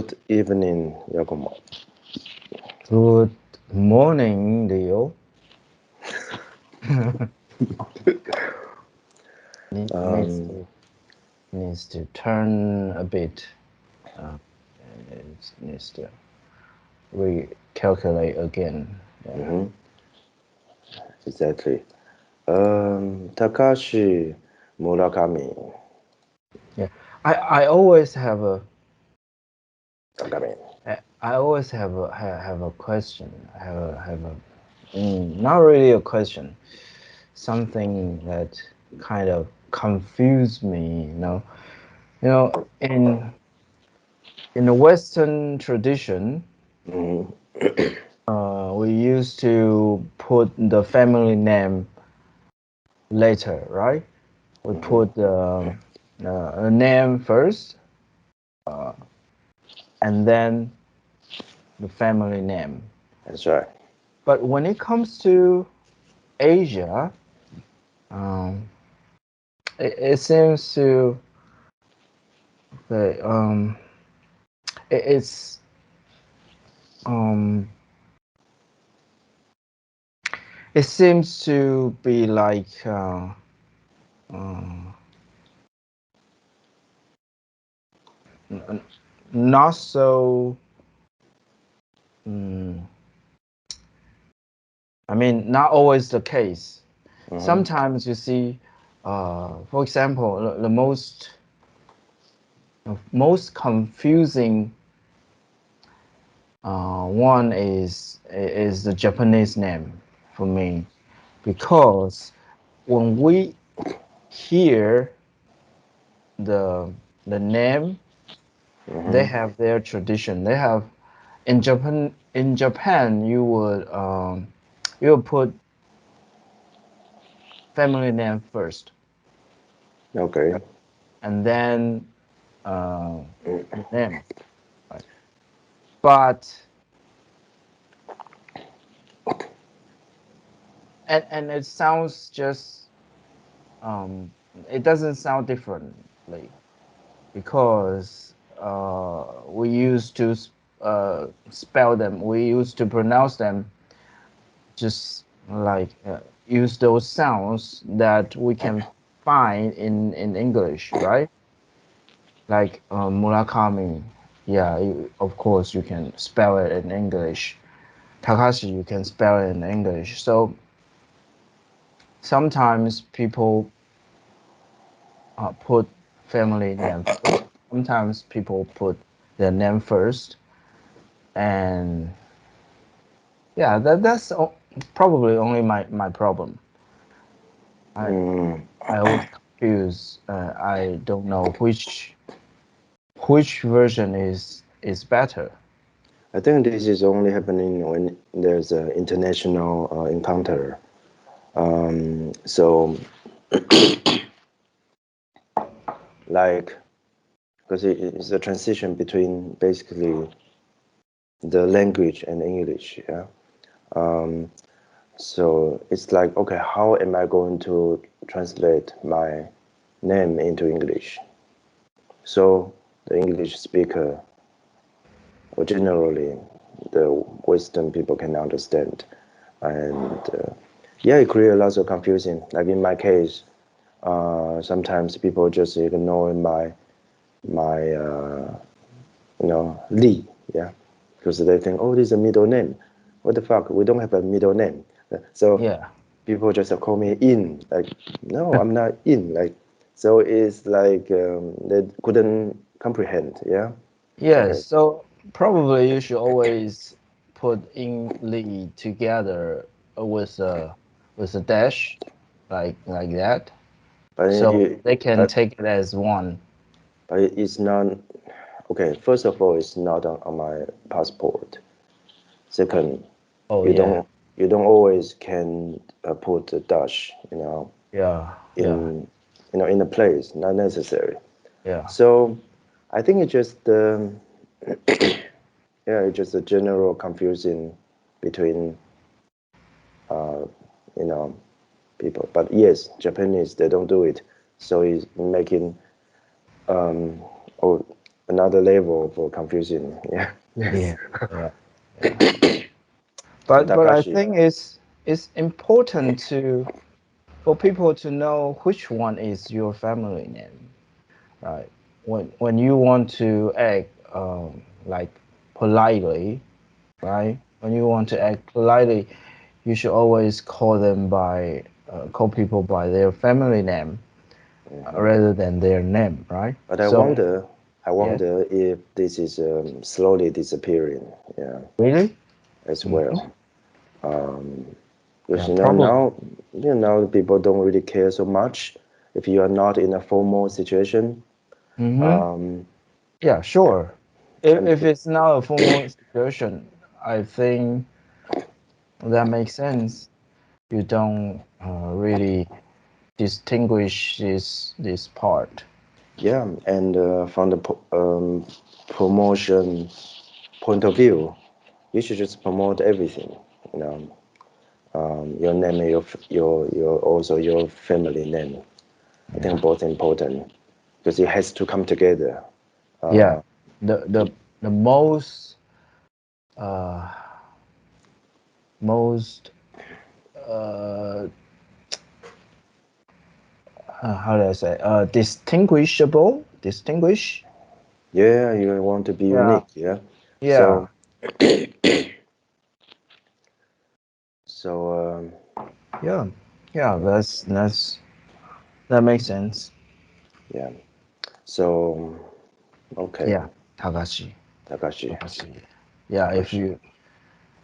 Good evening, Yakumo. Good morning, Leo. Needs to turn a bit. It needs to recalculate again. Yeah. Exactly. Takashi Murakami. Yeah. I always have a Murakami. I always have a question. I have a not really a question. Something that kind of confused me. In the Western tradition, we used to put the family name later, right? We put a name first, and then the family name. That's right. But when it comes to Asia, it seems to it's it seems to be like not so. I mean, not always the case. Sometimes you see, for example, the most confusing one is the Japanese name for me, because when we hear the name, they have their tradition. They have in Japan you would put family name first. Okay. And then name. Right. But and it sounds just it doesn't sound differently, because we used to spell them. We used to pronounce them just like use those sounds that we can find in English, right? Like Murakami. Yeah, of course you can spell it in English. Takashi, you can spell it in English. So sometimes people put family name first. Sometimes people put their name first, and yeah, that's probably only my problem. I always confuse. I don't know which version is better. I think this is only happening when there's an international encounter. So, like, because it's a transition between basically the language and English. Yeah. So it's like, okay, how am I going to translate my name into English? So the English speaker, or generally the Western people, can understand. And yeah, it creates lots of confusion. Like in my case, sometimes people just ignore my Lee, yeah, because they think, oh, this is a middle name. What the fuck? We don't have a middle name. So Yeah. people just call me In. Like, no, I'm not In. Like, so it's like they couldn't comprehend. Yeah. Yes. Okay. So probably you should always put in Lee together with a dash, like that, But so it, they can but take it as one. but it's not. Okay. First of all, it's not on my passport. Second, Oh you yeah. don't always can put a dash, Yeah. Yeah. in in a place, not necessary. Yeah. So I think it's just yeah, it's just a general confusion between you know people. But yes, Japanese, they don't do it, so it's making or another level for confusing. Yeah. Yeah, yeah, yeah. So But I Takashi. think it's important for people to know which one is your family name, right? When you want to act like politely, right? When you want to act politely, you should always call people by their family name rather than their name, right? But So I yeah, wonder if this is slowly disappearing. Yeah, really? as Mhm. well. Because Yeah, probably. people don't really care so much if you are not in a formal situation. Mm-hmm. Um, Yeah, sure. If and if it's not a formal situation, I think that makes sense. You don't really distinguish this part. yeah, and from the promotion point of view, you should just promote everything. You know, your name, your also your family name. I Yeah. think both important because it has to come together. Yeah. The uh most uh how do I say distinguish. Yeah, you want to be Yeah. unique. Yeah, Yeah. so so Yeah. Yeah. yeah, That makes sense. yeah. So okay, Yeah. Takashi. Takashi, Takashi. Yeah. Takashi.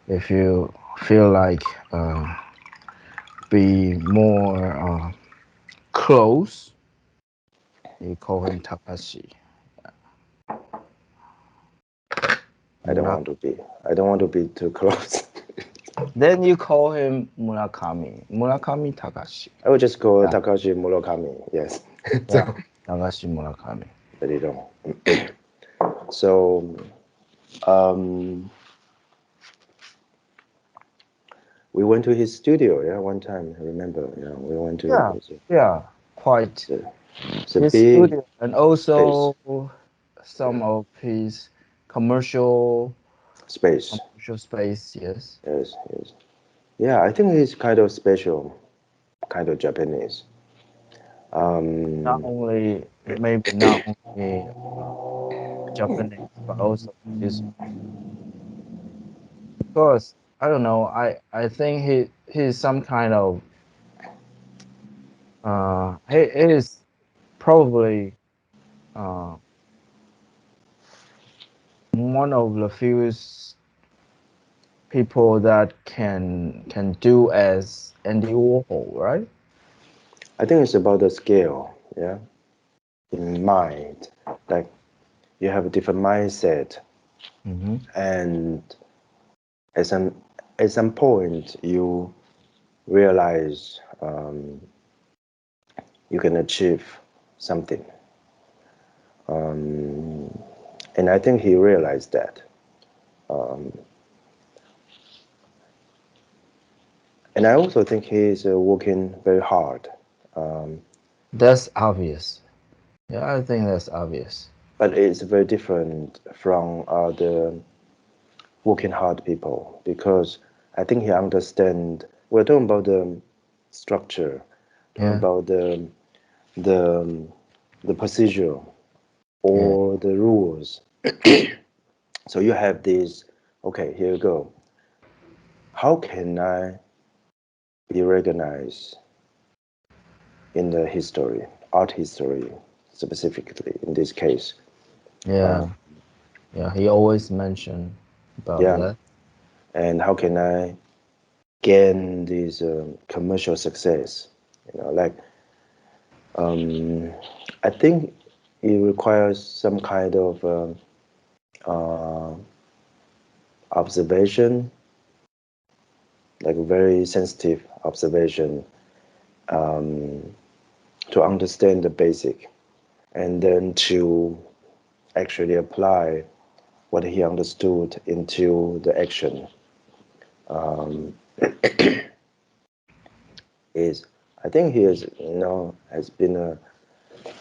If you feel like be more close, you call him Takashi. I don't Murak. want to be. I don't want to be too close. Then you call him Murakami. Murakami Takashi. I would just call Yeah. Takashi Murakami. Yes. Yeah. Takashi Murakami. Very long. So um, we went to his studio. Yeah, one time. I remember. Yeah, we went to. Yeah. Yeah. Quite It's a his big studio and space. also some of his commercial Space. commercial space. Yes. Yes. Yes. Yeah, I think he's kind of special, kind of Japanese. Not Um, only maybe not only Japanese but also his because I don't know. I think he's some kind of he is probably uh one of the few people that can do as Andy Warhol, right? I think it's about the scale. Yeah, in mind, like you have a different mindset, Mm-hmm. and at some point you realize you can achieve something, and I think he realized that. And I also think he is working very hard. That's obvious. Yeah, I think that's obvious. But it's very different from the working hard people because I think he understand. We're talking about the structure, talking Yeah, about the the procedure yeah, or the rules. So you have this. Okay, here you go. How can I be recognized in the history, art history specifically in this case? yeah, yeah. He always mentioned about Yeah, that. and how can I gain this commercial success? Like I think it requires some kind of uh, observation, like very sensitive observation, to understand the basic, and then to actually apply what he understood into the action. Is I think he is, has been a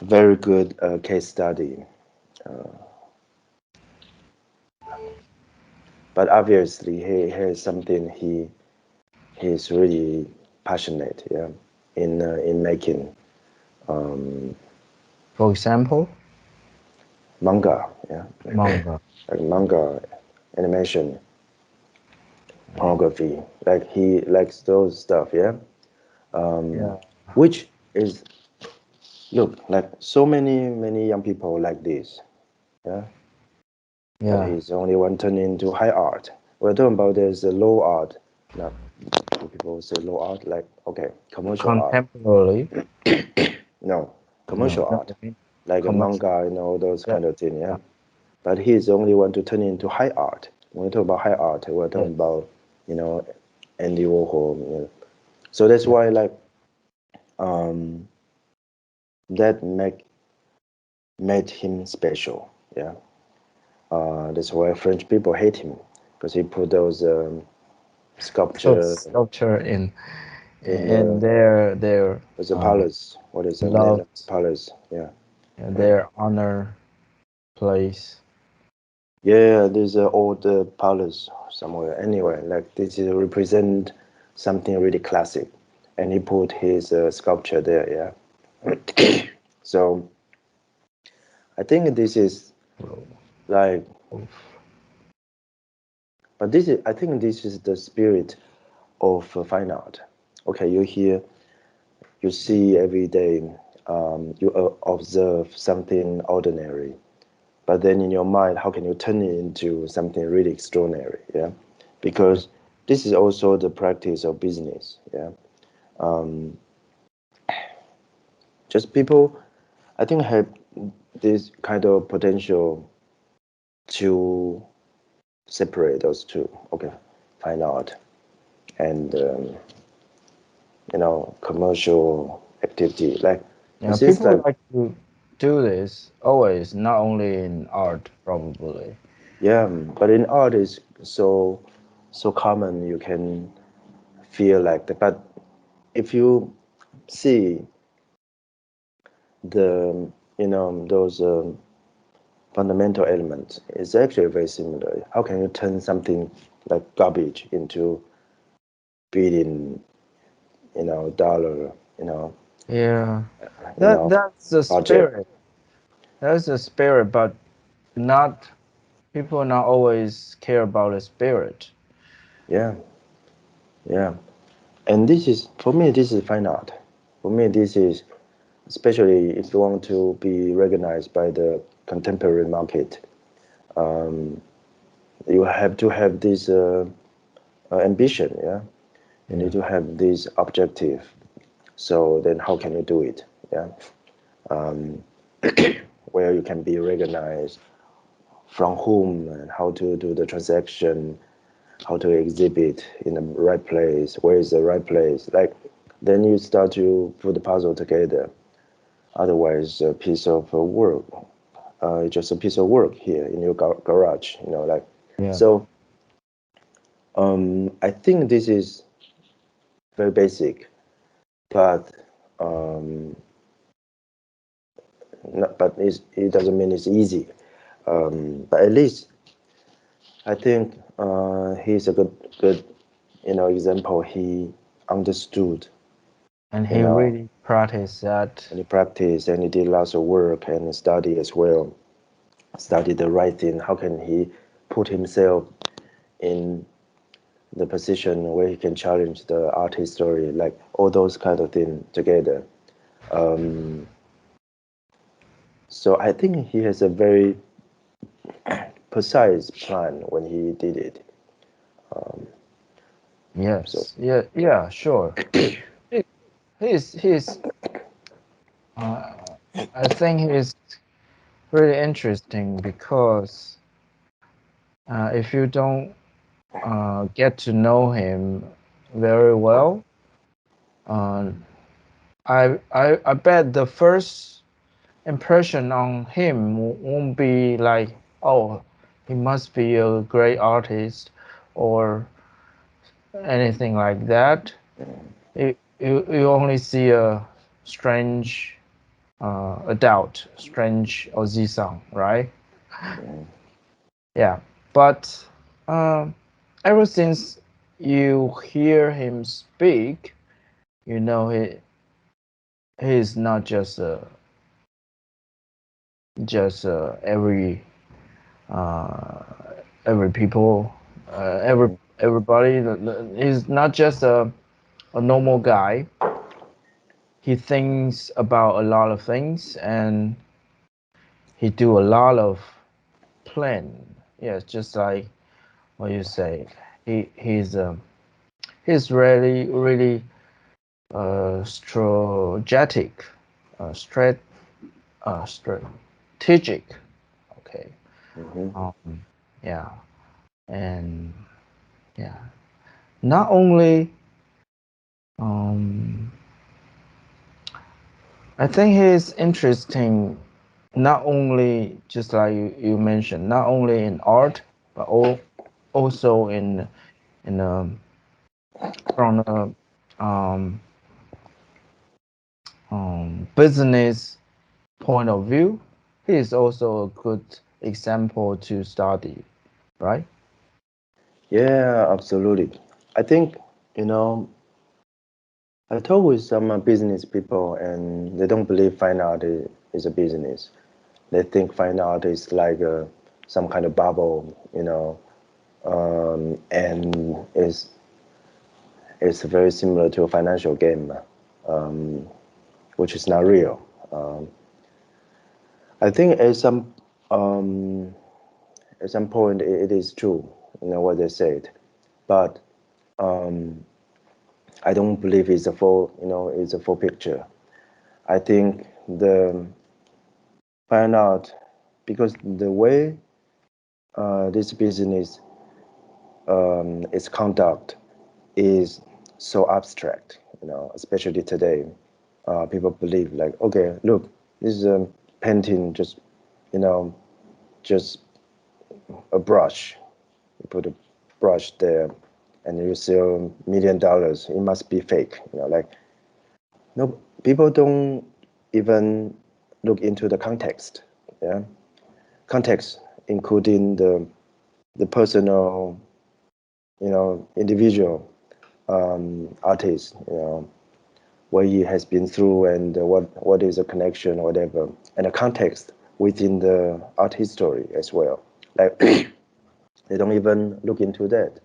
very good case study but obviously he has something he's really passionate, yeah, in making. For example, Manga, yeah, manga. like manga, animation, pornography. Like he likes those stuff, yeah. Yeah. Which is look like so many young people like this, yeah. But Yeah. he's only one turning into high art. We're talking about there's a low art. Now, people say low art, like okay, commercial art. Contemporary. No, No, commercial no, art, I mean like a commercial. manga, those Yeah. kind of thing, yeah. Yeah. But he's the only one to turn into high art. When we talk about high art, we're talking Yes. about, you know, Andy Warhol. So that's Yeah. why, like, um, that made him special. Yeah. That's why French people hate him because he put those So sculpture sculpture in in their there's a palace. What is the name of the beloved palace? Yeah. their honor place. Yeah, there's an old palace somewhere. Anyway, like this is represent something really classic, and he put his sculpture there. Yeah. So I think this is like, but this is I think this is the spirit of fine art. Okay, you hear, you see every day, you observe something ordinary, but then in your mind, how can you turn it into something really extraordinary? Yeah, Yeah. because this is also the practice of business. Yeah, just people, I think, have this kind of potential to separate those two. Okay, fine art and commercial activity. Like Yeah, this is people like, like to do this always, not only in art, probably. yeah, but in art is so common. You can feel like that. But if you see the those fundamental elements, it's actually very similar. How can you turn something like garbage into billion dollar you know Yeah, you know that's the project? spirit. That's the spirit, but not people not always care about the spirit. Yeah, yeah. And this is, for me, this is fine art. For me, this is, especially if you want to be recognized by the contemporary market, you have to have this ambition. Yeah, you Yeah. need to have this objective. So then how can you do it? Yeah, where you can be recognized, from whom, and how to do the transaction, how to exhibit in the right place, where is the right place. Like then you start to put the puzzle together. Otherwise, a piece of work, just a piece of work here in your garage, like. Yeah. So I think this is very basic, but um, but it doesn't mean it's easy. But at least I think he's a good example. He understood, And you he know, really practiced that. and he practiced and he did lots of work and study as well. Study the right thing. How can he put himself in the position where he can challenge the art history, like all those kind of things together. So I think he has a very precise plan when he did it. So Yes. Yeah. Yeah. Sure. He, he's. Uh, I think he's really interesting because if you don't get to know him very well, uh, I bet the first impression on him won't be like, oh, he must be a great artist or anything like that. You only see a strange adult, strange Ozisang, right? Yeah, but Um, ever since you hear him speak, you know he's not just uh, every people, Mhm. everybody. He's not just a normal guy. He thinks about a lot of things and he do a lot of plan. Yes, just like what you say. He's really strategic, uh, strat, strategic. Okay. Mhm. Um, yeah, and yeah, not only um, I think he's interesting. Not only just like you mentioned, not only in art, but also in from a business point of view. He is also a good example to study, right? Yeah, absolutely. I think, you know, I talk with some business people and they don't believe fine art is a business. They think fine art is like some kind of bubble, and it's very similar to a financial game, um, which is not real. Um, I think um, at some point it is true, what they said, but um, I don't believe it's a full picture. I think the find out because the way this business is conduct is so abstract, especially today. People believe like, okay, look, this is a painting, you know, just a brush. You put a brush there, and you sell $1 million. It must be fake, like no, people don't even look into the context. Yeah, context including the personal, individual artist, what he has been through and what is the connection or whatever, and the context within the art history as well. Like they don't even look into that,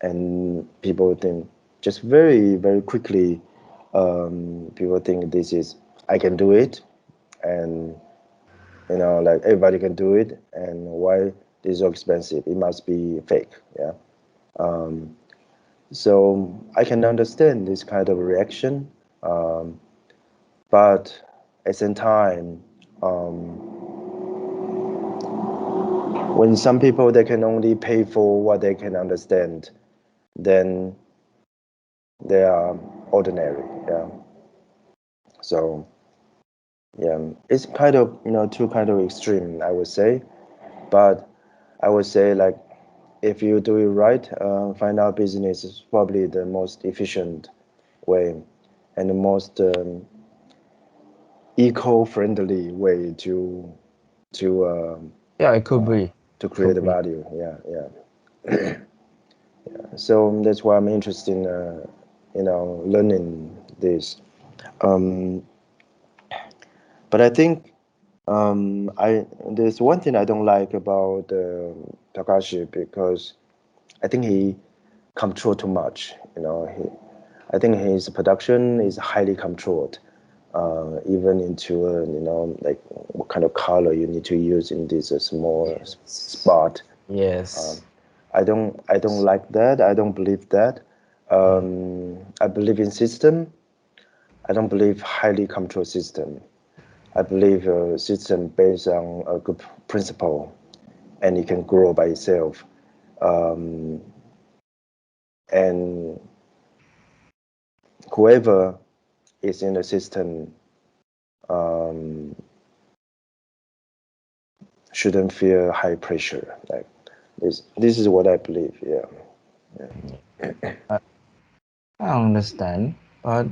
and people think just very very quickly. People think this is I can do it, and like everybody can do it, and why this is so expensive? It must be fake. Yeah. So I can understand this kind of reaction, um, but at the same time, um, when some people they can only pay for what they can understand, then they are ordinary. Yeah. So yeah, it's kind of two kind of extreme I would say, but I would say like if you do it right, find out business is probably the most efficient way and the most eco-friendly way to Yeah, it could be. to Could create be. value. Yeah, yeah. So that's why I'm interested in learning this. Um, but I think I there's one thing I don't like about Takashi because I think he control too much. I think his production is highly controlled, even into like what kind of color you need to use in this small Yes. spot. Um, Yes. I don't like that. I don't believe that. Mm. I believe in system. I don't believe highly controlled system. I believe a system based on a good principle, and it can grow by itself. Um, and whoever is in the system um, shouldn't feel high pressure. Like this is what I believe. Yeah, yeah. I, I understand, but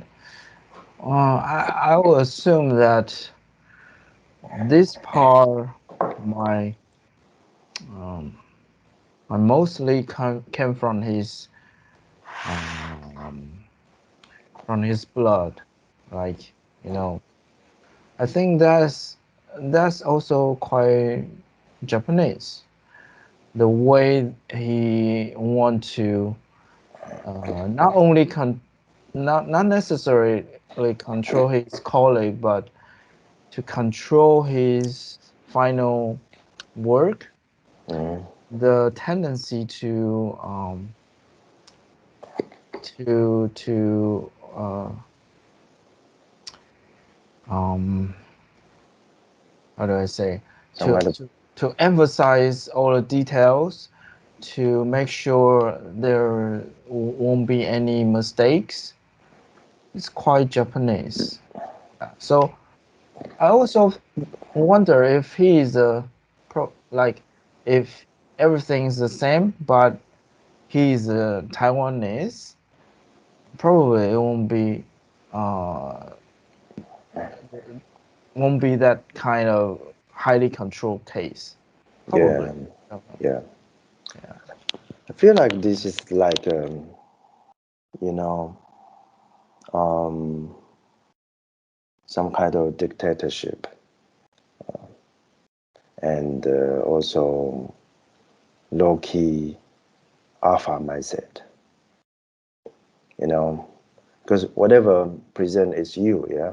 I will assume that this part might um, mostly came from his blood, like, you know. I think that's also quite Japanese. The way he want to not only not necessarily control his colleague, but to control his final work, the tendency to how do I say, Some kind of to emphasize all the details, to make sure there won't be any mistakes. It's quite Japanese. So I also wonder if he is like, if everything is the same, but he is a Taiwanese. Probably it uh, won't be that kind of highly controlled case. Probably. yeah. I feel like this is like you know um, some kind of dictatorship, and also low-key alpha mindset. Because whatever present is you, yeah.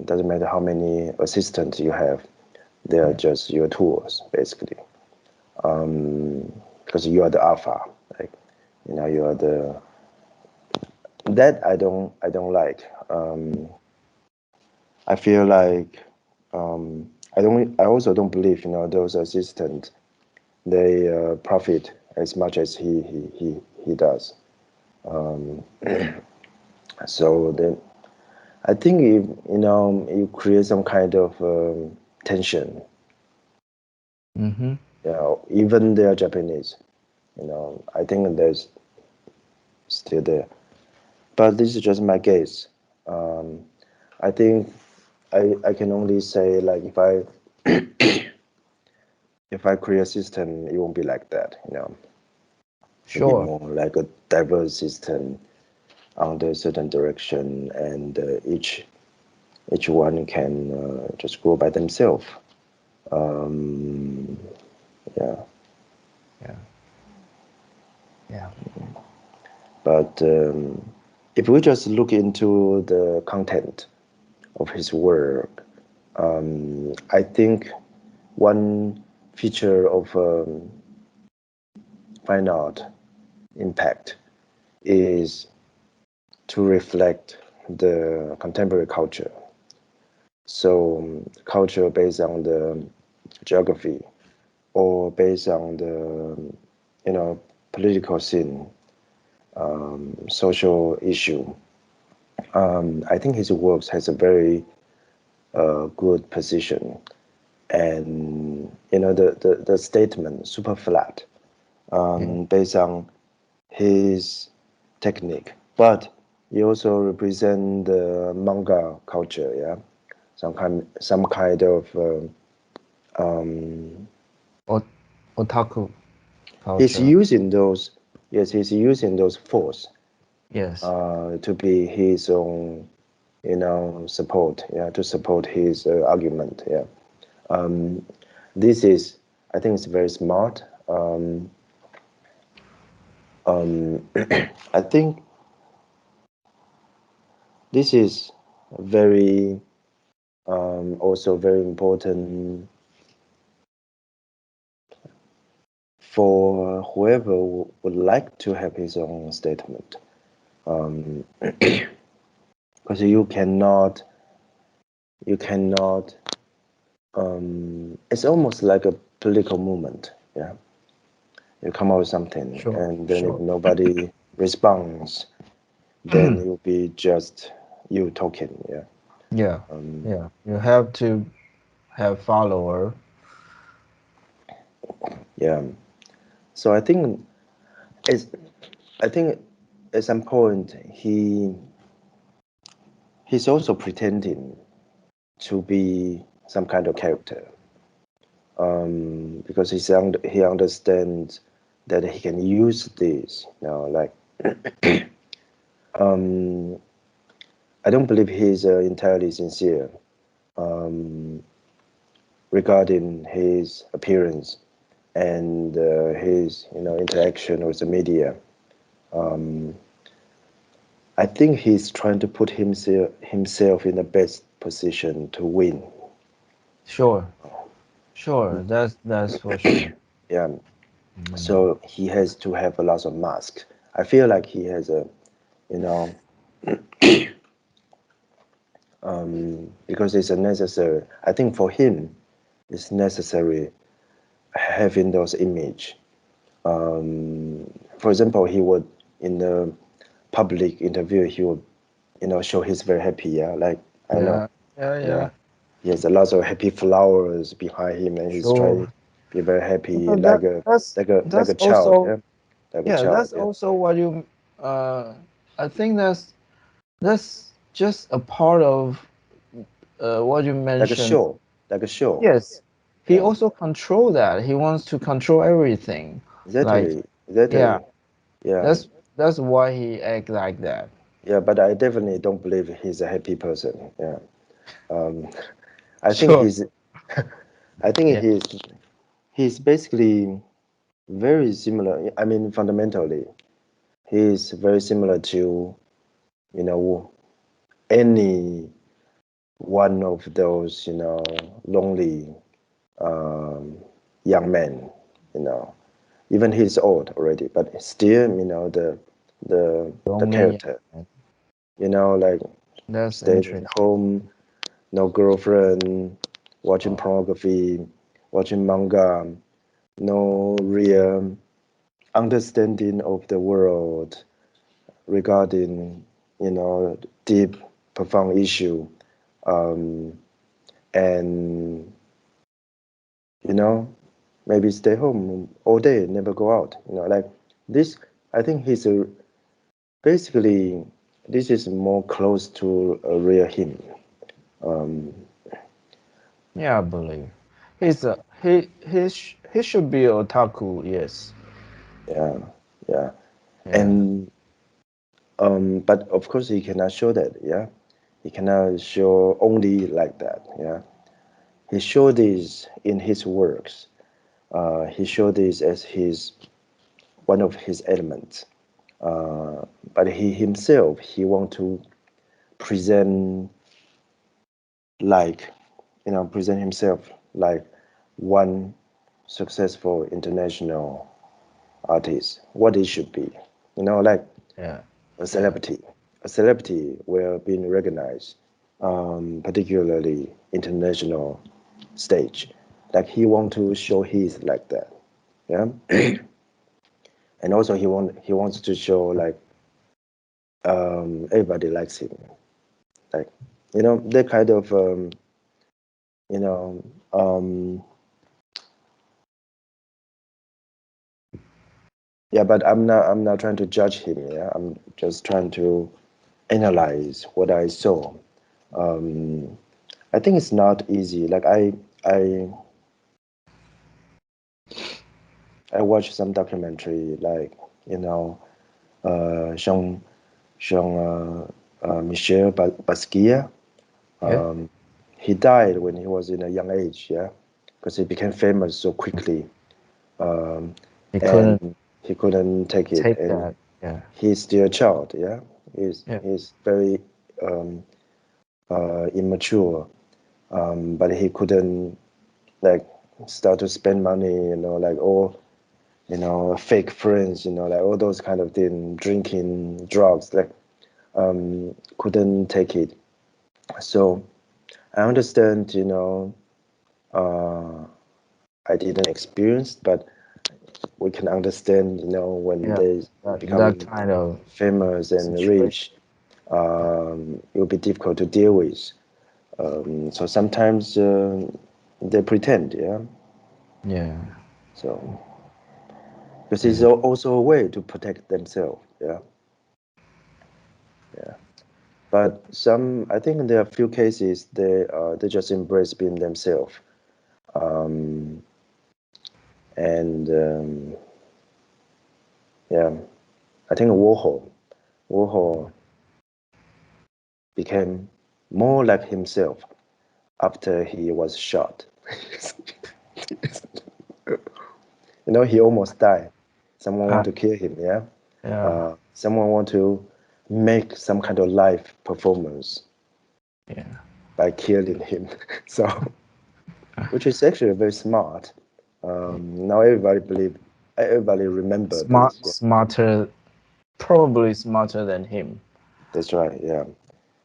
Doesn't matter how many assistants you have, they are just your tools, basically. Because you are the alpha, like, you are the that I don't like. I feel like I also don't believe those assistants, they profit as much as he does. So then I think if you create some kind of tension. Even they are Japanese. I think there's still there. But this is just my guess. I think I can only say, like, if I create a system, it won't be like that. It'll be Sure. more like a diverse system under a certain direction, and each one can just grow by themselves. Yeah. Yeah. Yeah. But if we just look into the content of his work, I think one feature of fine art impact is to reflect the contemporary culture. So culture based on the geography, or based on the political scene, social issue. I think his works has a very good position, and the statement super flat, based on his technique, but he also represent the manga culture, yeah, some kind of Otaku he's culture. using those yes he's using those force Yes. to be his own support, yeah, to support his argument, yeah. This is, I think, it's very smart. I think this is very also very important for whoever would like to have his own statement, because you cannot it's almost like a political movement, yeah. You come up with something, Sure. and then if Sure. nobody responds, then you'll be just you talking, yeah. Yeah. Yeah. You have to have follower. Yeah. So it's I think at some point he's also pretending to be some kind of character. because he understands that he can use this. Like I don't believe he's entirely sincere regarding his appearance and his interaction with the media. I think he's trying to put himself in the best position to win. Sure, sure. That's for sure. Yeah. So he has to have a lot of masks. I feel like he has a, you know, because it's a necessary. I think for him, it's necessary having those image. For example, he would in the public interview, he would, show he's very happy. Yeah, like I know. Yeah, yeah, Yeah, yeah. he has a lot of happy flowers behind him, and he's trying Sure. to be very happy, Because like a that's child. also Yeah, like a yeah, child. that's Yeah, also what you I think that's just a part of what you like a mentioned. show, like a show. Yes, he Yeah, also control that. He wants to control everything. Like, exactly, exactly. yeah, Yeah, that's why he act like that. yeah. But I definitely don't believe he's a happy person. Yeah, um, I think Sure. he's, I think Yeah. he's basically very similar. I mean, fundamentally, he's very similar to, you know, any one of those, lonely um, young men, you know. Even he's old already, but still, the Only character, yeah, like that's staying at interesting. home, no girlfriend, watching Oh, pornography, watching manga, no real understanding of the world regarding, deep, profound issue, um, and you know, maybe stay home all day, never go out. Like this. I think basically this is more close to a real him. Um, yeah, I believe he should be otaku. Yes. yeah, yeah, Yeah. and but of course he cannot show that. Yeah, he cannot show only like that. Yeah, he showed this in his works. He showed this as his one of his elements. Uh, but he himself, he want to present like, present himself like one successful international artist, what it should be, like Yeah. a Yeah. celebrity. A celebrity will be recognized, particularly international stage. Like he want to show he's like that, yeah. And also he wants to show like everybody likes him, like that kind of you know um, yeah. But I'm not trying to judge him. Yeah, I'm just trying to analyze what I saw. um, I think it's not easy. Like I I watched some documentary, like you know Jean Michel Basquiat. Yeah. um, he died when he was in a young age, yeah, because he became famous so quickly, um, He couldn't and he couldn't take it, take and that. Yeah. he's still a child, yeah. Yeah. He's very immature, but he couldn't like start to spend money, like all fake friends, like all those kind of thing, drinking, drugs, like couldn't take it. So I understand, uh, I didn't experience, but we can understand, when Yeah. they That become kind of famous and situation. rich, it will be difficult to deal with. So sometimes they pretend, yeah. Yeah. So because it's Yeah. also a way to protect themselves, yeah, yeah. But I think there are few cases they just embrace being themselves. and yeah, I think Warhol became more like himself after he was shot. He almost died. Someone want to kill him, yeah? Yeah. Someone want to make some kind of live performance Yeah. by killing him. So, which is actually very smart. Now everybody remember this. Yeah. Smarter, probably smarter than him. That's right, yeah.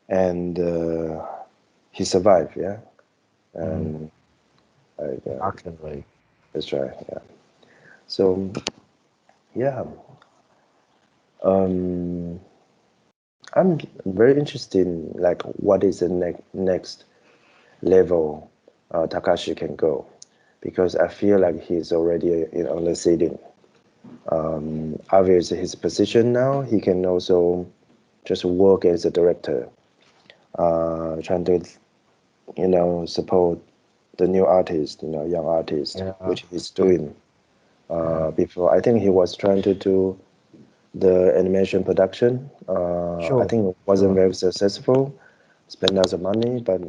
And he survived, yeah. And Actually. that's right, yeah. So, yeah. Um, I'm very interested in like what is the next level Takashi can go, because I feel like he's already on the ceiling. Obviously, his position now, he can also just work as a director, trying to support the new artist, young artist, Yeah. which he's doing. Before, I think he was trying to do the animation production. I Sure. think it wasn't Sure. very successful. Spent lots of money, but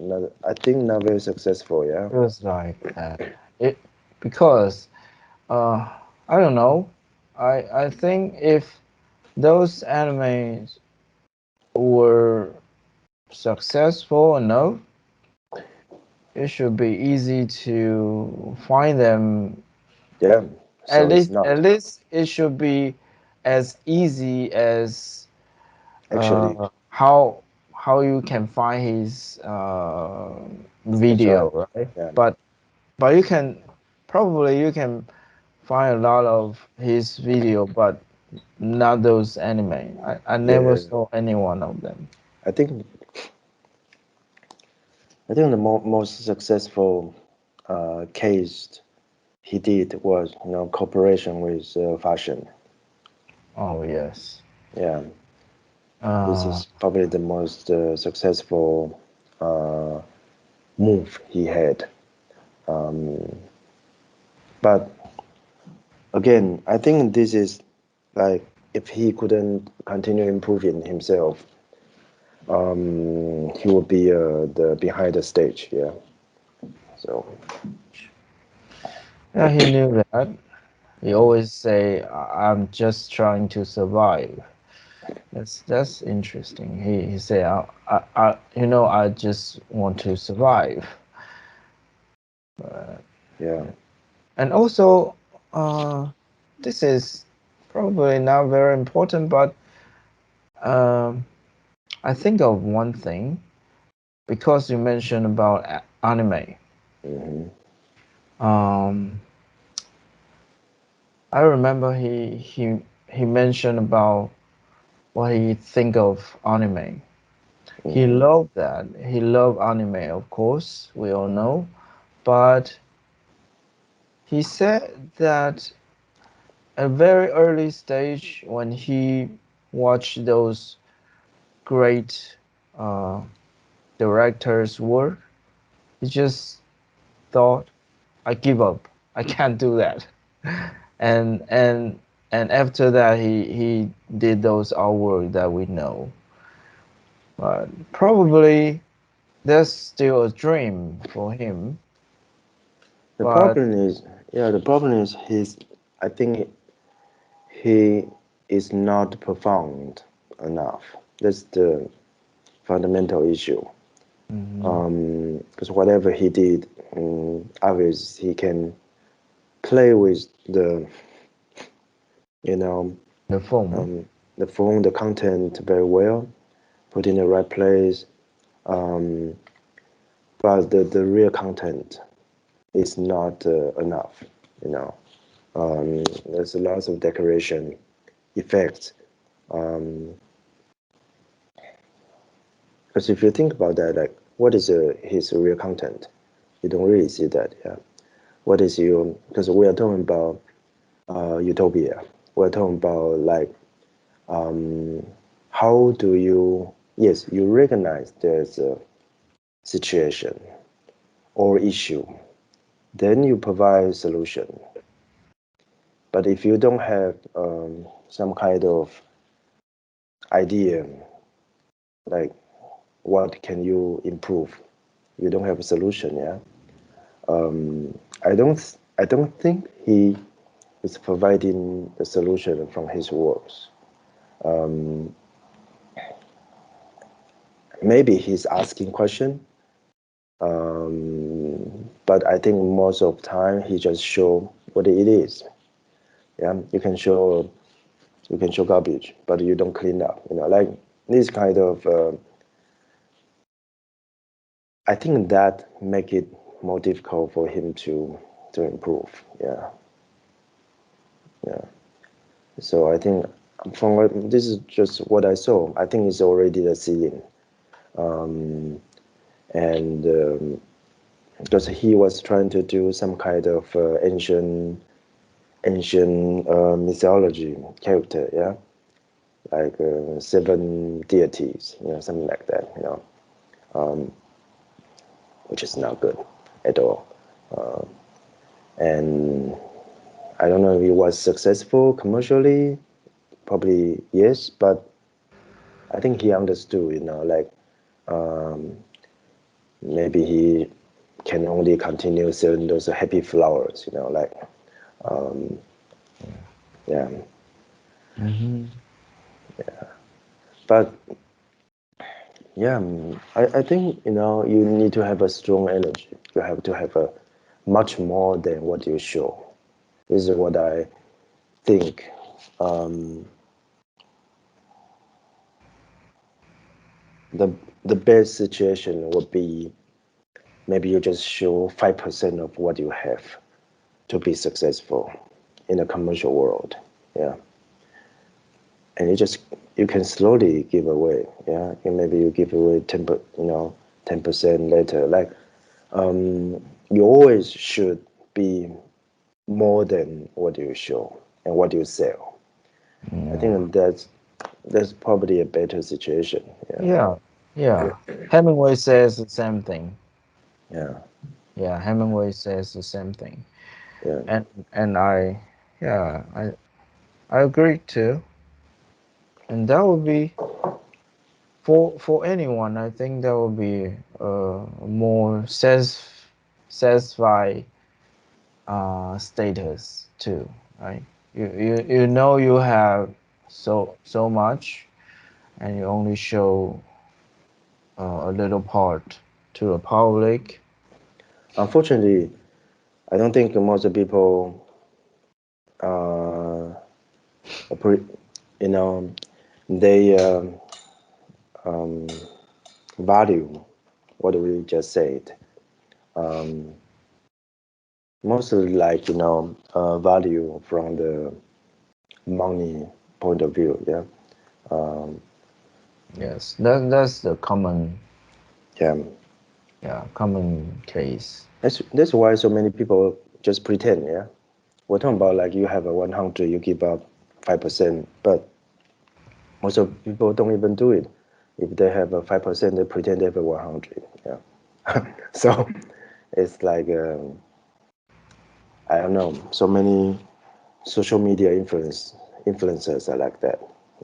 I think not very successful. Yeah. It was like that. It because I don't know. I think if those animes were successful enough, it should be easy to find them. Yeah. So it's At not least it should be as easy as actually. how you can find his That's right. video, right? Yeah. But you can probably you can find a lot of his video, but not those anime. I never Yeah. saw any one of them. I think the most successful case he did was cooperation with fashion. Oh yes. Yeah. This Uh, is probably the most successful move he had. But again, I think this is like if he couldn't continue improving himself, he would be the behind the stage. Yeah. So yeah, he knew that. He always say, "I'm just trying to survive." That's interesting. He say, I just want to survive." yeah, And also, this is probably not very important, but um, I think of one thing because you mentioned about anime. hmm Um, I remember he mentioned about what he think of anime. He hmm loved that. He loved anime, of course, we all know. But he said that at a very early stage when he watched those great uh, directors' work, he just thought, I give up. I can't do that. And after that he did those artwork that we know. But probably there's still a dream for him. the But problem is, yeah, the problem is I think he is not profound enough. That's the fundamental issue. mhm, Because whatever he did, obviously he can play with you know, the film, um, the phone, the content very well, put in the right place. Um, but the real content is not enough. You know, there's lots of decoration effects. Um, because if you think about that, like, what is his real content? You don't really see that. Yeah. What is you? Because we are talking about utopia. We're talking about like how do you? Yes, you recognize there's a situation or issue, then you provide solution. But if you don't have some kind of idea, like what can you improve, you don't have a solution. Yeah. I don't think he is providing the solution from his works. Maybe he's asking question, but I think most of the time he just show what it is. Yeah, you can show garbage, but you don't clean up. Like this kind of. I think that make it more difficult for him to improve. Yeah, yeah. So I think this is just what I saw. I think it's already the ceiling, and because he was trying to do some kind of ancient mythology character, yeah, like 7 deities, something like that, which is not good at all. And I don't know if it was successful commercially. Probably yes, but I think he understood, like maybe he can only continue selling those happy flowers, like yeah. Mm-hmm. Yeah. But yeah, I think you need to have a strong energy. You have to have a much more than what you show. This is what I think. The the best situation would be maybe you just show 5% of what you have to be successful in a commercial world. Yeah. And you can slowly give away. Yeah. And maybe you give away 10% later. Like you always should be more than what you show and what you sell. I think that's probably a better situation. Yeah, yeah. Hemingway says the same thing. Yeah. Yeah, Hemingway says the same thing. Yeah. And yeah, I agree too. And that would be for anyone. I think that would be more satisfied status too, right? You know you have so much, and you only show a little part to the public. Unfortunately, I don't think most people uh, you know they value what we just said. Mostly like value from the money point of view. Yeah. Yes, that's the Yeah. common case. That's why so many people just pretend. Yeah. We're talking about like you have a 100, you give up 5%, but most of people don't even do it. If they have a 5%, they pretend they have a 100. Yeah. So it's like I don't know. So many social media influencers are like that.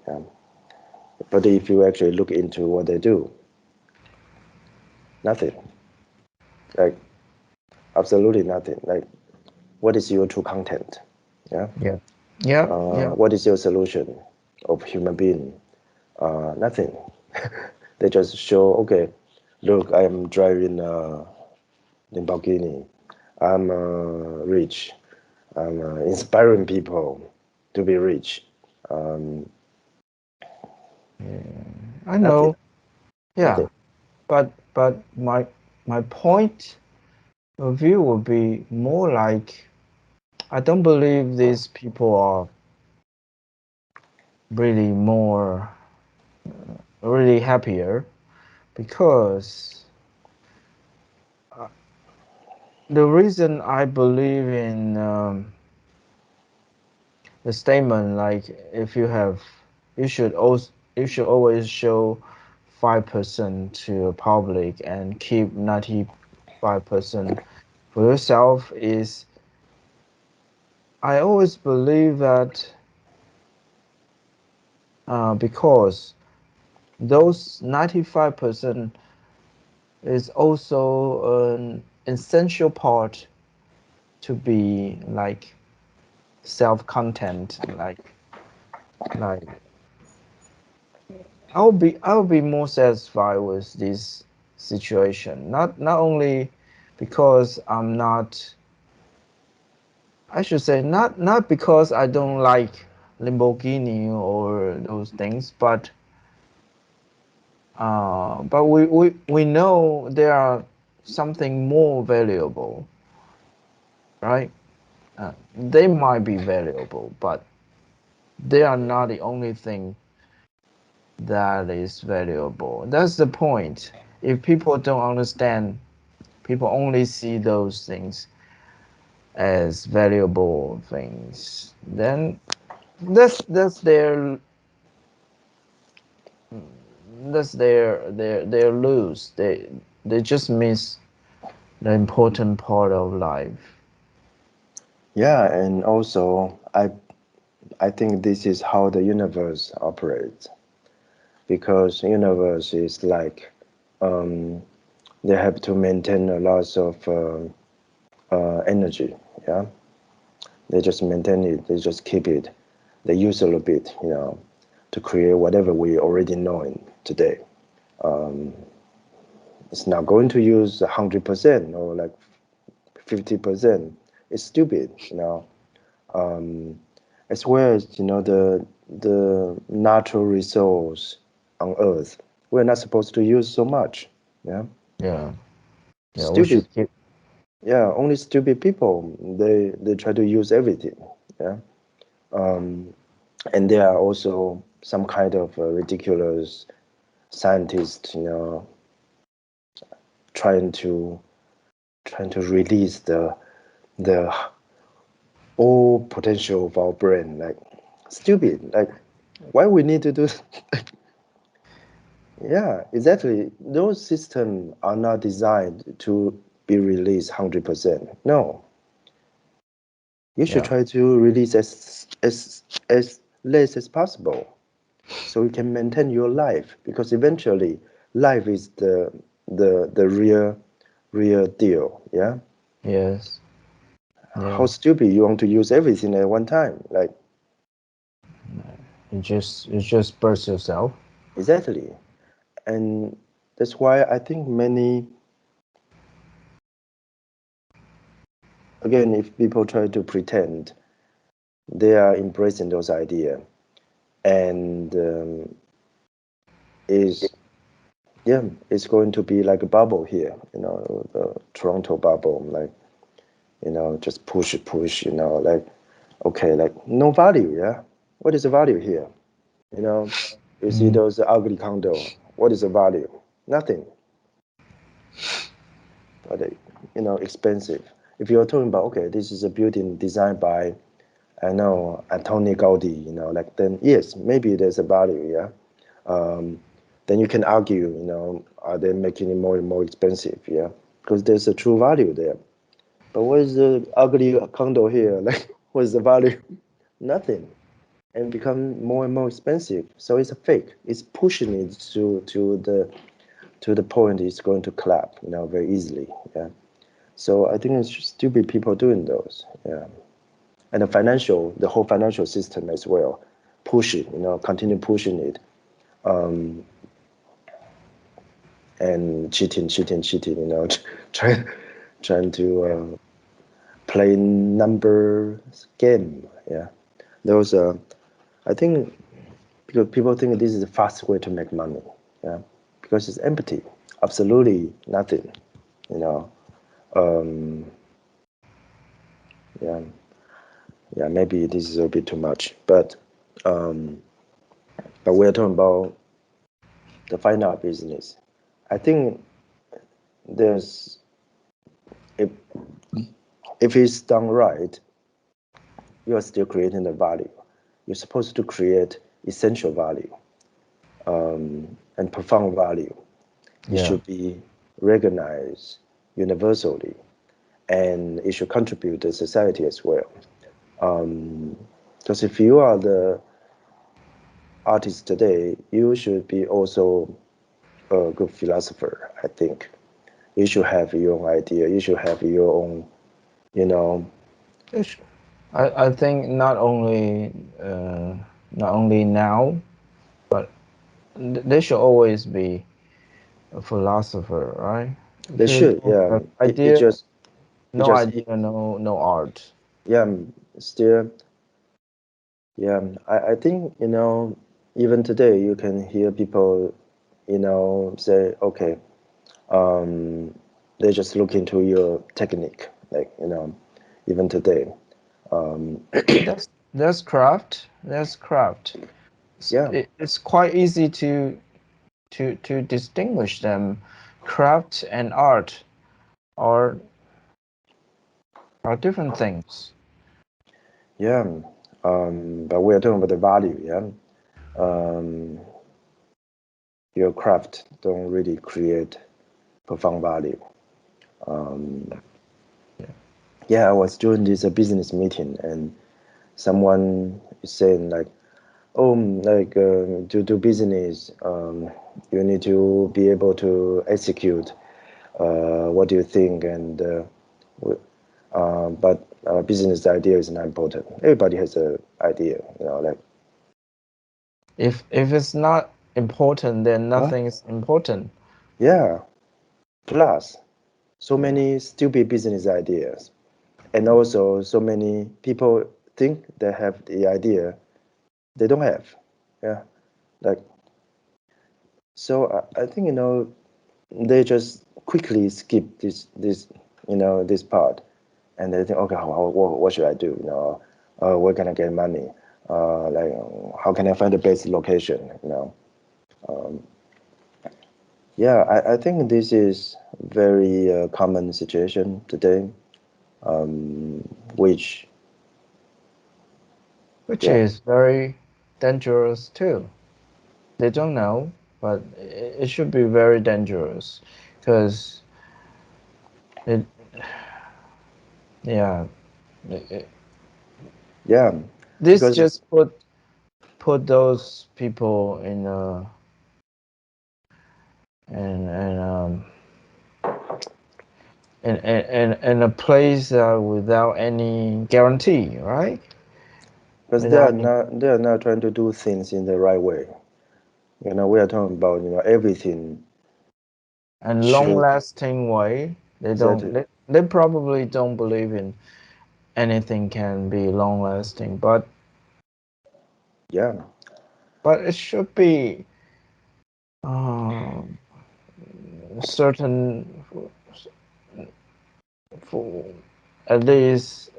Yeah. But if you actually look into what they do, nothing. Like absolutely nothing. Like what is your true content? Yeah. Yeah, yeah, yeah. What is your solution of human being? Nothing. They just show, okay, look, I am driving a Lamborghini. I'm rich. I'm inspiring people to be rich. I Nothing. know. Yeah, Nothing. but my point of view would be more like I don't believe these people are really more really happier because the reason I believe in the statement like if you have you should always show 5% to the public and keep 95% for yourself is I always believe that because those 95% is also an essential part to be like self-content, like I'll be more satisfied with this situation, not only because I'm not, I should say, not because I don't like Lamborghini or those things, but we know there are something more valuable, right? They might be valuable, but they are not the only thing that is valuable. That's the point. If people don't understand, people only see those things as valuable things, then that's their lose. They just miss the important part of life. Yeah, and also I think this is how the universe operates, because universe is like um, they have to maintain a lot of energy. Yeah, they just maintain it. They just keep it. They use a little bit, to create whatever we already know in today. Um, it's not going to use 100% or like 50%. It's stupid. Um, as well as the natural resource on Earth. We're not supposed to use so much. Yeah, Yeah, yeah. We stupid. should keep. Yeah, only stupid people they try to use everything. Yeah, and there are also some kind of ridiculous scientists, trying to release the all potential of our brain. Like stupid. Like why we need to do. Yeah, exactly. Those systems are not designed to be released 100%. No, you should Yeah, try to release as less as possible, so you can maintain your life. Because eventually, life is the real deal. Yeah. yes, How yeah. stupid you want to use everything at one time? Like You just burst yourself. exactly, and that's why I think many. Again, if people try to pretend they are embracing those ideas, and is yeah, it's going to be like a bubble here, the Toronto bubble, like just push, like okay, like no value. Yeah, what is the value here? you know you see Mm. those ugly condo, what is the value? Nothing. But expensive. If you're talking about, okay, this is a building designed by, I know, Antoni Gaudi, like, then yes, maybe there's a value. Yeah. um, then you can argue, are they making it more and more expensive? Yeah, because there's a true value there. But what is the ugly condo here? Like, what is the value? Nothing. And become more and more expensive. So it's a fake. It's pushing it to the point it's going to collapse, very easily. Yeah. So I think it's just stupid people doing those. Yeah. And the whole financial system as well, push it, continue pushing it. Um, and cheating, trying trying to play numbers game. Yeah, those I think because people think this is the fast way to make money. Yeah, because it's empty, absolutely nothing. You know, um, yeah, yeah. Maybe this is a bit too much, um, but we're talking about the fine art business. I think there's if if it's done right, you are still creating the value. You're supposed to create essential value, and profound value. It Yeah, should be recognized universally, and it should contribute to society as well. Because if you are the artist today, you should be also a good philosopher, I think. You should have your own idea. You should have your own, you know. I think not only now, but they should always be a philosopher, right? They If you should, don't yeah. have It idea, just, it no just, idea, no art. yeah. Still, yeah. I think even today you can hear people, say, okay, they just look into your technique, like even today. That's craft. That's craft. Yeah, It's quite easy to distinguish them. Craft and art are are different things. yeah. But we are talking about the value, yeah. Um, your craft don't really create profound value. Yeah, I was doing this business meeting, and someone is saying like, "Oh, like to do business, you need to be able to execute. What do you think?" And but business idea is not important. Everybody has a idea, like If it's not important, then what? nothing is important. Yeah. Plus, so Yeah. many stupid business ideas, and also so many people think they have the idea they don't have. Yeah, like so. I think they just quickly skip this part, and they think, okay, what should I do? Where can I get money? Like, how can I find the best location? Yeah, I think this is very common situation today, which Which yeah, is very dangerous too. They don't know, but it should be very dangerous because it, yeah, it, yeah, this because just put those people in a and in a place without any guarantee, right? Without any they are not trying to do things in the right way. We are talking about everything and long should lasting way. They don't. set. They probably don't believe in anything can be long lasting, Yeah, but it should be um, certain for at least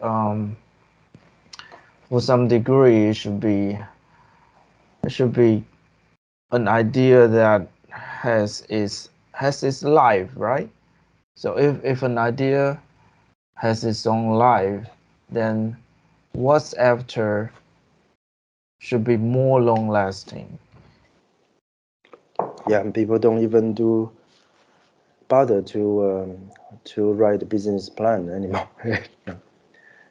for some degree it should be an idea that has its life, right? So if an idea has its own life, then what's after should be more long lasting. yeah, and people don't even do bother to write a business plan anymore.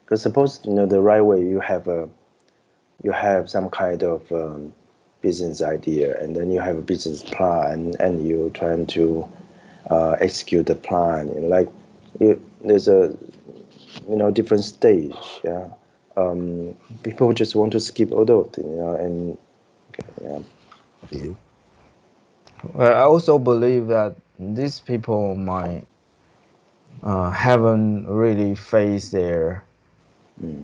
Because suppose the right way you have some kind of business idea, and then you have a business plan, and you're trying to execute the plan. There's a different stage. Yeah, people just want to skip all those, and yeah, Well, I also believe that these people might haven't really faced their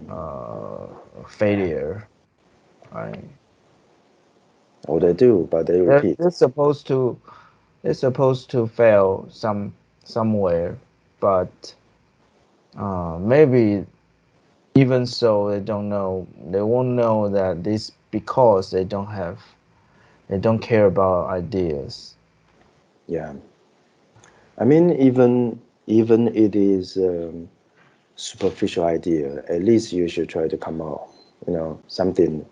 uh, failure. Right? or they do, but they They're, repeat. they're supposed to they're supposed to fail somewhere, but maybe even so they don't know. They won't know that this because they don't care about ideas. Yeah, I mean even it is superficial idea. At least you should try to come out, something.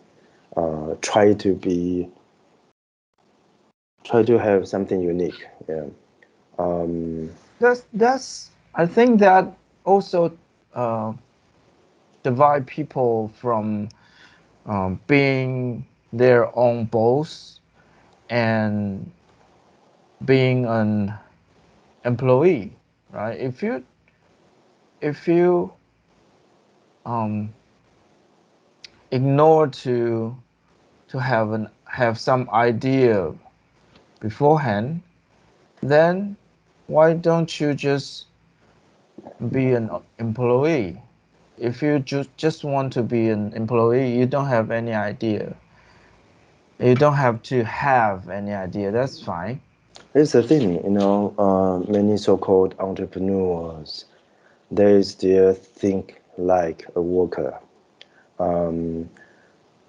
Try to be try to have something unique. Yeah. Um, That's I think that also uh, divide people from being their own boss and being an employee, right? If you ignore to have some idea beforehand, then why don't you just be an employee? If you just want to be an employee, you don't have any idea. You don't have to have any idea. That's fine. Here's the thing, many so-called entrepreneurs, they still think like a worker.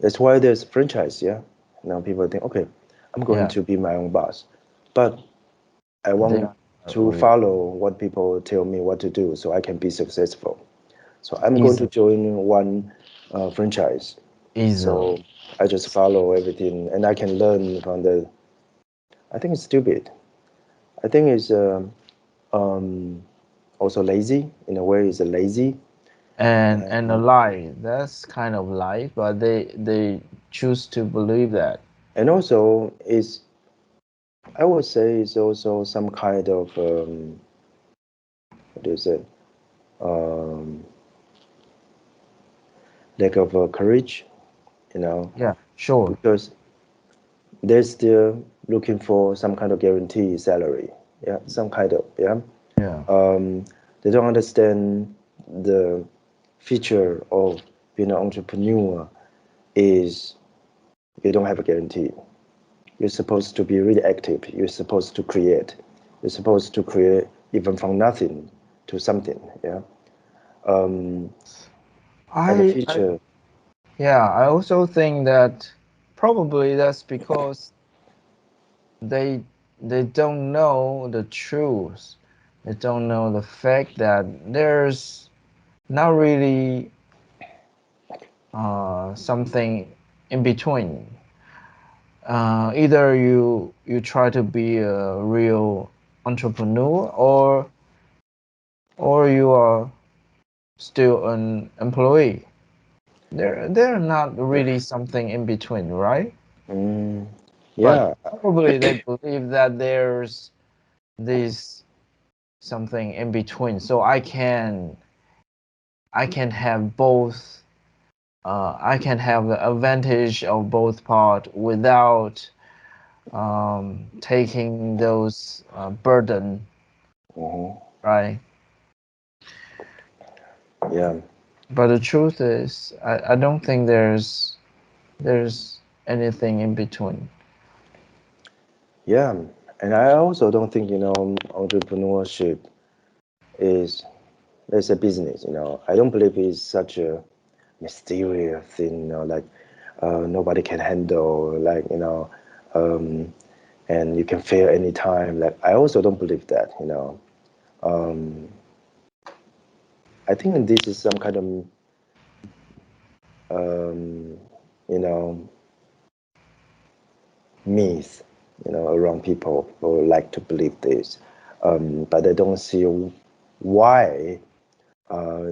That's why there's franchise, yeah. Now people think, okay, I'm going Yeah. to be my own boss, but I They want are to real. follow what people tell me what to do so I can be successful. So I'm going to Easily. join one franchise. So Easily. I just follow everything, and I can learn from the. I think it's stupid. I think it's um, also lazy. In a way, it's a lazy. And a lie. That's kind of lie, but they choose to believe that. And also, it's I would say it's also some kind of what is it? Um, lack of courage, Yeah, sure. because they're still looking for some kind of guarantee salary. Yeah, some kind of, yeah. Yeah. They don't understand the feature of being an entrepreneur is you don't have a guarantee. You're supposed to be really active. You're supposed to create. You're supposed to create even from nothing to something. Yeah. Um, and the I future. yeah, I also think that probably that's because they they don't know the truth. They don't know the fact that there's not really something in between. Either you try to be a real entrepreneur, or you are still an employee. They're not really something in between, right? Mm, But yeah. probably they believe that there's this something in between, so I can have both. I can have the advantage of both part without taking those burden, Mhm. right? Yeah. But the truth is, I don't think there's anything in between. Yeah. And I also don't think, entrepreneurship is it's a business, I don't believe it's such a mysterious thing, like nobody can handle, like, um, and you can fail anytime. Like I also don't believe that, Um, I think this is some kind of, um, you know, myth, around people who like to believe this, but they don't see why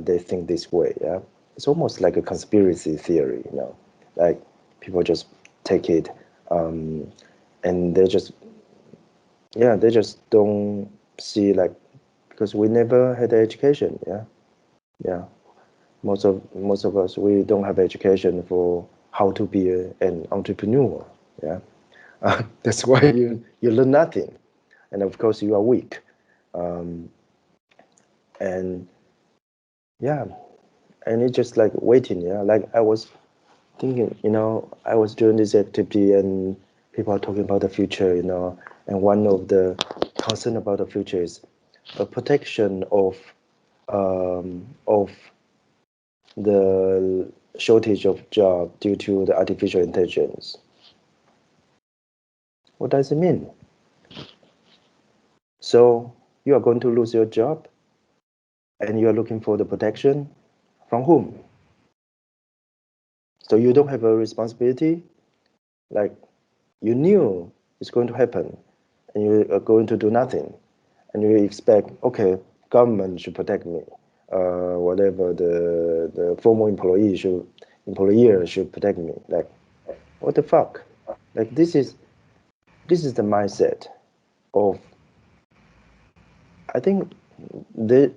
they think this way. Yeah, it's almost like a conspiracy theory. Like people just take it, um, and they just don't see, like, because we never had education. Yeah, yeah. Most of us, we don't have education for how to be an entrepreneur. Yeah, that's why you learn nothing, and of course you are weak. Um, and yeah, and it's just like waiting. Yeah, like I was thinking, I was doing this activity and people are talking about the future, and one of the concern about the future is the protection of the shortage of job due to the artificial intelligence. What does it mean? So you are going to lose your job and you are looking for the protection from whom? So you don't have a responsibility, like you knew it's going to happen and you are going to do nothing and you expect, okay, government should protect me, whatever the former employer should protect me. Like, what the fuck? Like, this is the mindset of, I think the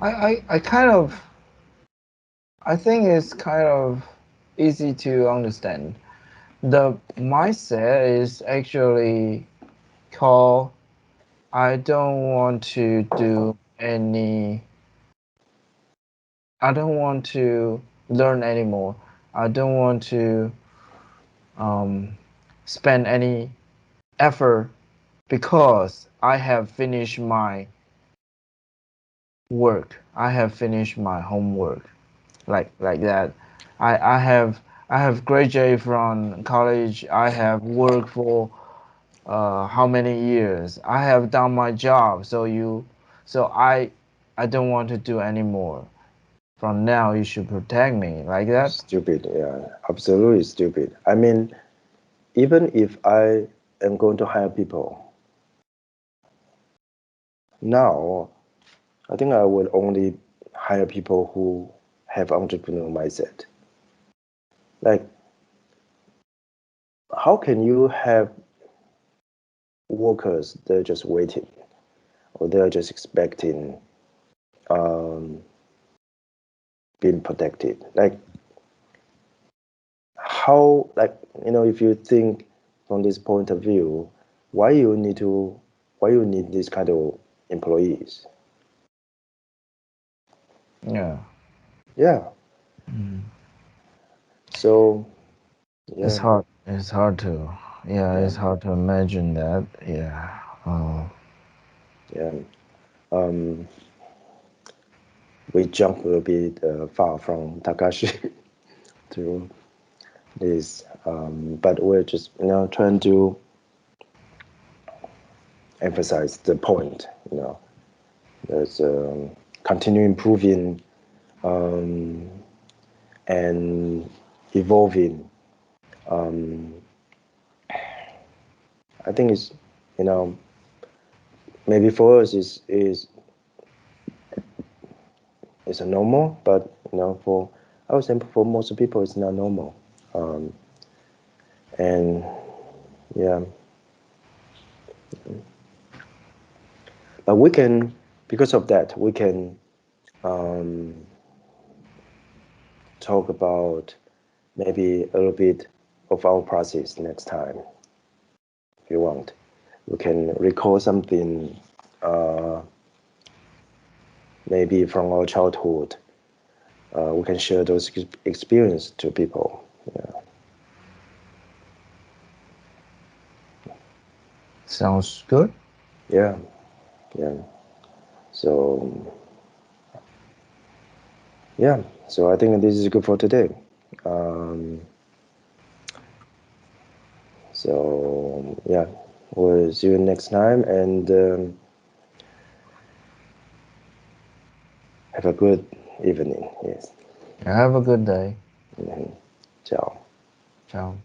I think it's kind of easy to understand. The mindset is actually called I don't want to do any, I don't want to learn anymore. I don't want to spend any effort because I have finished my work. I have finished my homework. Like that. I have graduated from college. I have worked for how many years. I have done my job. So I don't want to do anymore. From now, you should protect me like that. stupid. Yeah, absolutely stupid. I mean, even if I am going to hire people now, I think I would only hire people who have entrepreneurial mindset. Like, how can you have workers they're just waiting or they're just expecting um, being protected? Like, how, like, if you think from this point of view, why you need this kind of employees? Yeah. Yeah. So It's yeah, hard. It's hard to. Yeah, yeah, it's hard to imagine that. Yeah. yeah. Um, we jump a bit far from Takashi to this, but we're just trying to emphasize the point. There's continue improving and evolving. I think it's you know maybe for us is a normal, but for I would say for most people it's not normal. And yeah, but we can, because of that, we can talk about maybe a little bit of our process next time if you want. We can recall something maybe from our childhood. We can share those experience to people. Yeah. Sounds good. Yeah. Yeah. So yeah. So I think this is good for today. So yeah, we'll see you next time and have a good evening. Yes. Have a good day. Ciao. Ciao.